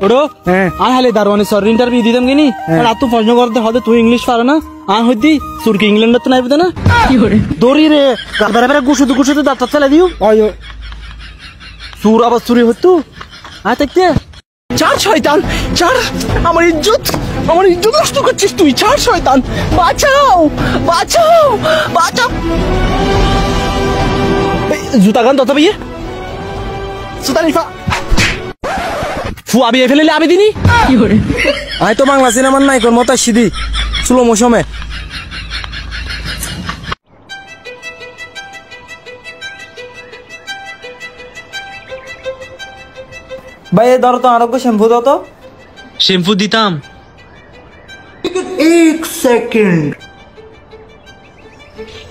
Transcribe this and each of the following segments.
ওড়ো I হালে দারওয়ানি সর interview দিতাম কিনি আর আতো প্রশ্ন করতে হবে তুই ইংলিশ পারে না আ হইদি সুরকি ইংল্যান্ড তো নাইবে না কি করে দড়ি রে গাবারে বারে গুছুতে দাঁত ফেলে দিও আয়ো সুর আবার চুরি হতো আয় দেখতে চার শয়তান চার আমার ইজ্জত নষ্ট করছিস তুই চার শয়তান বাঁচাও জুতা গান তত ভাইয়ে সুতারিফা ফু আবি ফেলে আবি দিনি কি করে আই তো বাংলা সিনেমার নায়কের মতো সিদি স্লো মোশনে ভাই এ ধরো তো আরোগ্য শ্যাম্পু দাও তো শ্যাম্পু দিতাম 1 সেকেন্ড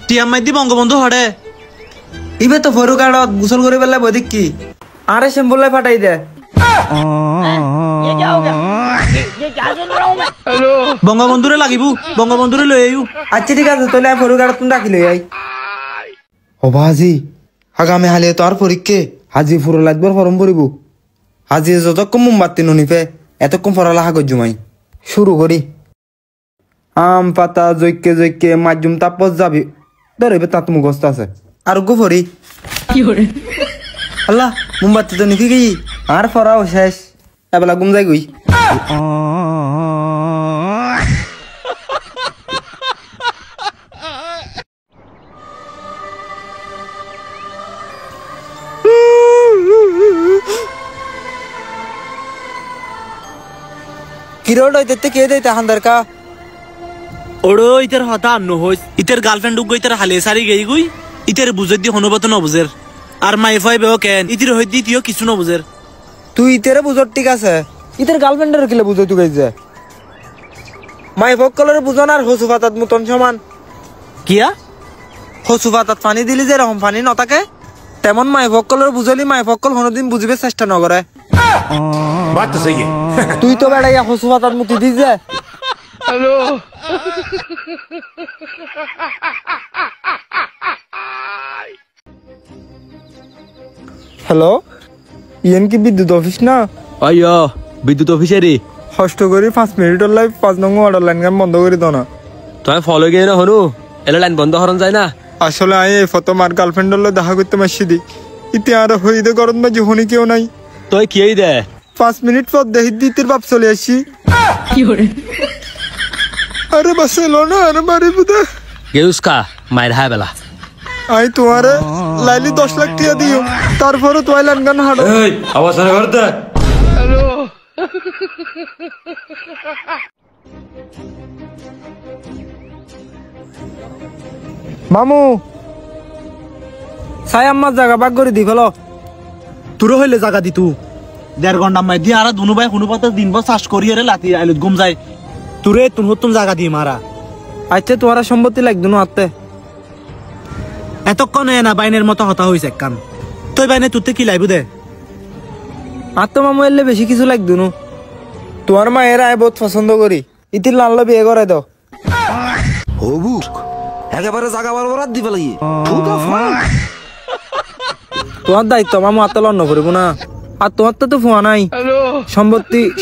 টিয়া মাই দি বঙ্গবন্ধু হড়ে ইবে তো ফরু কাড় গোসল করে বেলা বদিক কি আরে শ্যাম্পু লাই ফাটাই দে বঙ্গবন্ধুরে লাগিব বঙ্গবন্ধুরে লই আইউ আচ্ছা ঠিক আছে তাহলে ফরু কাড় তুমি ডাকি লই আই ও বাজি আগামী হালে তো আর পরীক্ষা হাজি ফুরো লাগবার ফরম ভরিব হাজি যতক্ষণ মোমবাতি নুনিপে এতক্ষণ পড়ালেখা করছুমাই শুরু করি আম পাতা জৈকে মাধ্যম তাপস যাবি ধরে তাত মুখস্থ আছে আর গুফরি কি করে আল্লাহ মোমবাতি তো নিফি গই আর পড়াও শেষ এবেলা ঘুম যাই গই কিরোড হইতে কে দেইতে হান্দার কা ওড়ো ইতের হতা আন্ন হইস ইতের গার্লফ্রেন্ড উগ ইতের হালে সারি গই গুই ইতের বুঝে দি হনবত ন বুঝের আর মাই ফাই বেও কেন ইতির হই দি তিও কিছু ন বুঝের তুই ইতেরে বুঝর ঠিক আছে ইতের গার্লফ্রেন্ডের কিলে বুঝই তুই গাইছে মাই ফকলরে বুঝন আর হসুফাতাত মতন সমান কিয়া হসুফাতাত পানি দিলি যে রকম পানি নতাকে তেমন মাই ফকলরে বুঝলি মাই ফকল কোনদিন বুঝিবে চেষ্টা ন করে বাত তো সহি তুই তো বেড়াইয়া হসুফাতাত মুতি দিস যে হ্যালো হ্যালো ইয়েন কি বিদ্যুৎ অফিস না আইয়া বিদ্যুৎ অফিসারি কষ্ট করি 5 মিনিটের লাইভ 5 নং অর্ডার লাইন গান বন্ধ করে দাও না তুই ফলো গিয়ে না হনু এলা লাইন বন্ধ হরন যায় না আসলে আই এই ফটো মার গার্লফ্রেন্ডের লগে দেখা করতে মাসি দি ইতি আর হইদে গরম না জীবনে কেউ নাই তুই কি দে 5 মিনিট পর দেহি দিতের বাপ চলে আসি কি করে আরে বার্সেলোনা আরে মারি বুদা গেউসকা মাইর হায় বেলা আই তোমারে লাইলি 10 লাখ টাকা দিও তারপরে তুই লাইন গান হাড়ো এই আওয়াজ আরে করতে হ্যালো মামু সাই আম্মা জায়গা বাগ করে দি ফেলো তুরো হইলে জায়গা দি তু 1.5 ঘন্টা মাই দি আর দুনু ভাই কোনো পাতা দিন বস চাষ করি রে লাতি আইলত ঘুম যায় তুরে তুন হতুন জায়গা দি মারা আচ্ছা তোরা সম্পত্তি লাগদু না আতে এতক্ষণ না বাইনের মতো হতা হইছে কাম তুই বাইনে তুতে কি লাইবু দে আত্ম মামু এলে বেশি কিছু লাগদু না তোমার মা এরা বহুত পছন্দ করি ইতির লাল বিয়ে করে দাও হবুক একেবারে জায়গা বরাবর দিবে লাগি তোমার দায়িত্ব মামু আত্ম লন্ন করিব না আর তোমার তো ফোয়া নাই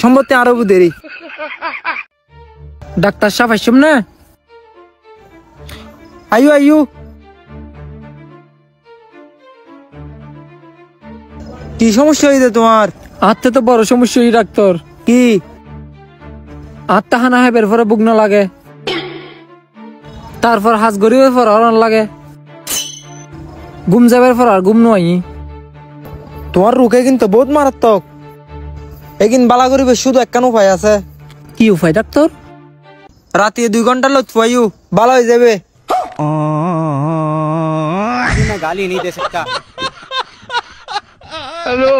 সম্পত্তি আরো দেরি ডাক্তার সাহেব আসছেন না আইয়ো কি সমস্যা হইছে তোমার হাতে তো বড় সমস্যা হই ডাক্তার কি আত্মা হানা হয় বের পরে বুক না লাগে তারপর হাত গড়িয়ে পর হরণ লাগে ঘুম যাবার পর আর ঘুম নয় তোমার রোগে কিন্তু বহুত মারাত্মক একিন বালা করিবে শুধু একখান উপায় আছে কি উপায় ডাক্তার রাতে 2 ঘন্টা লত পাইও ভালো হয়ে যাবে গালি नहीं दे सकता হ্যালো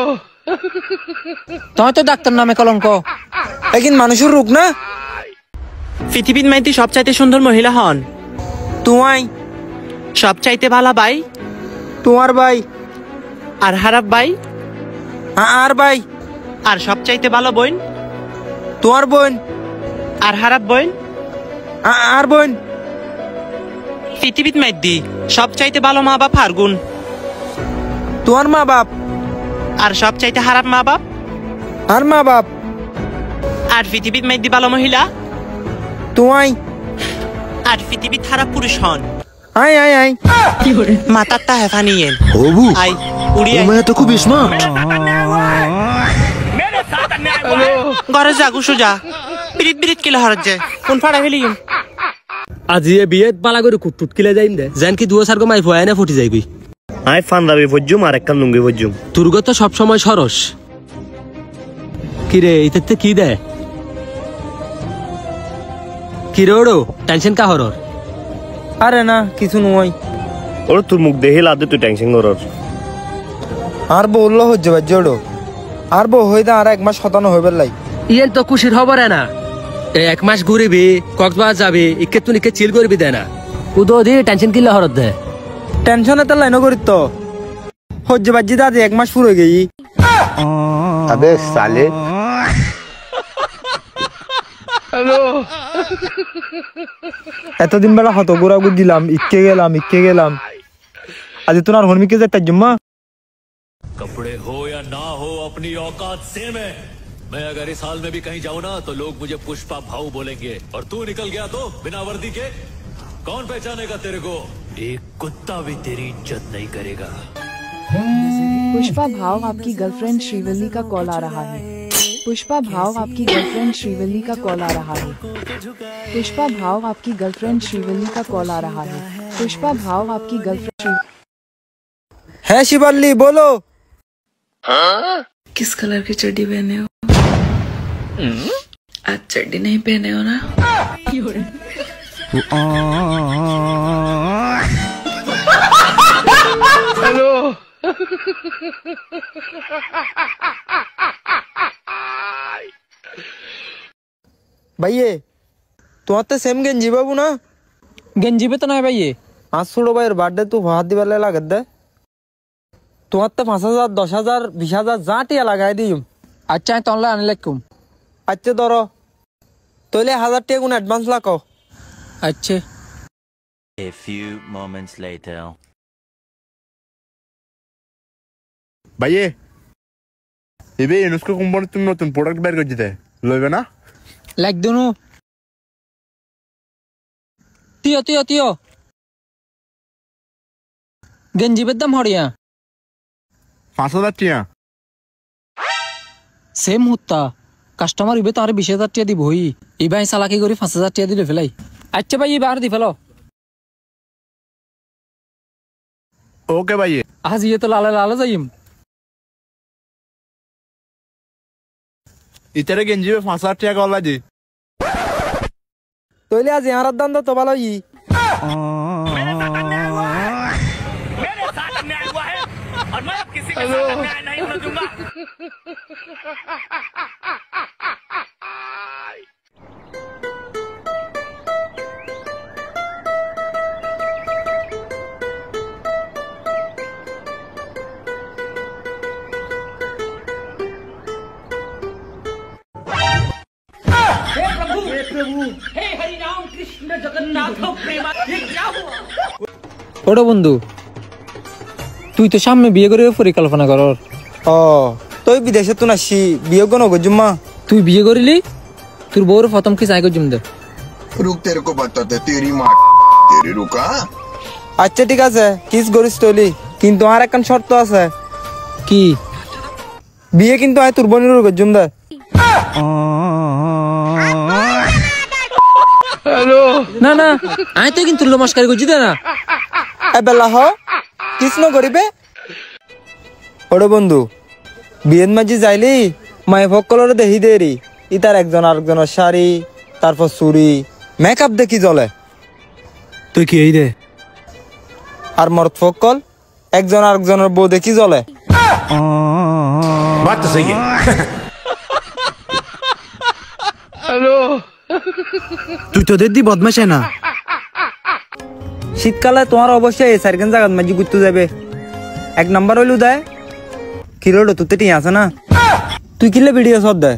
তোমার তো ডাক্তার নামে কলঙ্ক একিন মানুষের রোগ না পৃথিবীর মাইতে সবচাইতে সুন্দর মহিলা হন তুই সবচাইতে ভালো ভাই তোমার ভাই আর খারাপ ভাই আর ভাই আর সবচাইতে ভালো বোন তোমার বোন আর খারাপ বোন আর বোন পৃথিবীর মাইতে সবচাইতে ভালো মা বাপ আর গুণ তোমার মা বাপ আর সবচাইতে খারাপ মা বাপ আর মা বাপ আর পৃথিবীর মেয়েদি ভালো মহিলা তুই আর পৃথিবীর থারা পুরুষ হন আই আই আই মাথার তা হেফা নিয়েন হবু আই উড়ি আই তো খুব স্মার্ট ঘরে যা গুসু যা বিরিত বিরিত কিলা হরত যায় কোন ফাড়া ফেলিম আজি এ বিয়েত বালা করে কুটকুট কিলে যাইম দে জান কি দুয়া সারগো মাই ফয়া না ফুটি যাইবি আই ফান্দাবি ফজ্জুম আর একখান লুঙ্গি ফজ্জুম তোর গত সব সময় সরস কিরে ইতে কি দে কিরে ওড়ো টেনশন কা হরর আরে না কিছু নয় ওর তোর মুখ দেখে লাদে তুই টেনশন করর আর বললো হজ্জে বাজ্জে ওড়ো আর বউ হইদা আর 1 মাস শতানো হইবার লাই ইয়েন তো খুশির খবর না এই 1 মাস ঘুরিবি কক্সবাজার যাবি ইকে তুই ইকে চিল করবি দে না উদো দি টেনশন কিলা হরত দে টেনশন এত লাইনো করি তো হজ্জে বাজ্জি দাদি 1 মাস পুরো গেই আবে সালে এতদিন বেলা হত গোড়া গুড় দিলাম ইকে গেলাম আজ তোর আর হরমিকে যে একটা জুম্মা कपड़े हो या ना हो अपनी औकात सेम है मैं अगर इस हाल में भी कहीं जाऊं ना तो लोग मुझे पुष्पा भाऊ बोलेंगे और तू निकल गया तो बिना वर्दी के कौन पहचानेगा तेरे को एक कुत्ता भी तेरी इज्जत नहीं करेगा पुष्पा भाव आपकी गर्लफ्रेंड श्रीवल्ली का कॉल आ रहा है पुष्पा भाव आपकी गर्लफ्रेंड श्रीवल्ली का कॉल आ रहा है पुष्पा भाव आपकी गर्लफ्रेंड श्रीवल्ली का कॉल आ रहा है पुष्पा भाव आपकी गर्लफ्रेंड है शिवल्ली बोलो किस कलर की चड्डी पहने हो आज चड्डी नहीं पहने हो ना हेलो भाइये তোমার তো সেম গেঞ্জি বাবু না গেঞ্জি বে তো নয় ভাইয়ে আজ ছোট ভাইয়ের বার্থডে তু হাত দিবালে লাগত দে তোমার তো 5,000 10,000 20,000 যা টিয়া লাগাই দিম আচ্ছা তাহলে আনি লাগুম আচ্ছা ধরো তাহলে 1000 টাকা কোন অ্যাডভান্স লাগাও আচ্ছা A few moments later. ভাইয়ে এবে এনস্কো কোম্পানি তুমি নতুন প্রোডাক্ট বের করতে দে লইবে না লাগ দুনু তিও গেঞ্জি বের দাম হড়িয়া 5,000 টাকা সেম হুত্তা কাস্টমার ইবে তার 20,000 টাকা দিব হই ইবাই চালাকি করে 5,000 টাকা দিলে ফেলাই আচ্ছা ভাই এবার দি ফেলো ওকে ভাইয়ে আজ ইয়ে তো লালে যাইম ইতারে গেঞ্জি 5,000 টাকা গলা দি তইলে আজ ইয়ার দাম তো ভালো ই और मैं अब किसी के साथ अन्याय नहीं होने दूंगा ওটা বন্ধু তুই তো সামনে বিয়ে করে পরিকল্পনা করর ও তুই বিদেশে তো নাসি বিয়ে কোন গজুম্মা তুই বিয়ে করিলি তোর বউর প্রথম কি চাই গজুম দে रुक तेरे को बताते तेरी माँ तेरी रुका আচ্ছা ঠিক আছে কিস করিস তলি কিন্তু আর একখান শর্ত আছে কি বিয়ে কিন্তু আয় তোর বোনের গজুম দে হ্যালো না আয় তো কিন্তু নমস্কার গজি দে না এবেলা হ কৃষ্ণ করিবে ওরে বন্ধু বিয়ের মাঝি যাইলি মাই ফকলর দেখি দেরি ইতার একজন আরেকজনের শাড়ি তারপর চুরি মেকআপ দেখি জ্বলে তুই কি এই দে আর মরদ ফকল একজন আরেকজনের বউ দেখি জ্বলে বাত তো সহি হ্যালো তুই তো দেখদি বদমাশ না শীতকালে তোমার অবশ্যই এই সাইকেল জায়গার মাঝি ঘুরতে যাবে 1 নাম্বার হইলু দেয় কিরোডো তুই টি আছে না তুই কিলে ভিডিও সব দে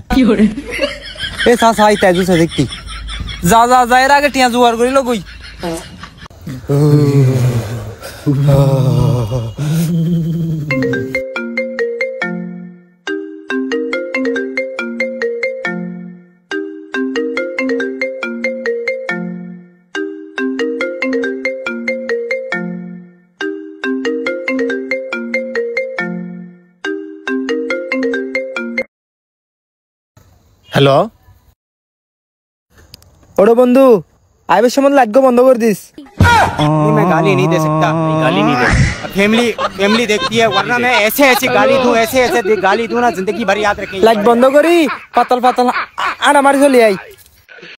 এ সাই তাই জুসে দেখতি যা এর আগে টিয়া জোগাড় করিল কই হ্যালো ওরে বন্ধু আইবের সময় লাইট বন্ধ করে দিস मैं गाली नहीं दे सकता गाली नहीं दे फैमिली फैमिली देखती है वरना मैं ऐसे ऐसे गाली दूं ऐसे ऐसे गाली दूं ना जिंदगी भर याद रखेंगे লাইট বন্ধ করি পাতাল পাতাল আড়া মারি চলে আই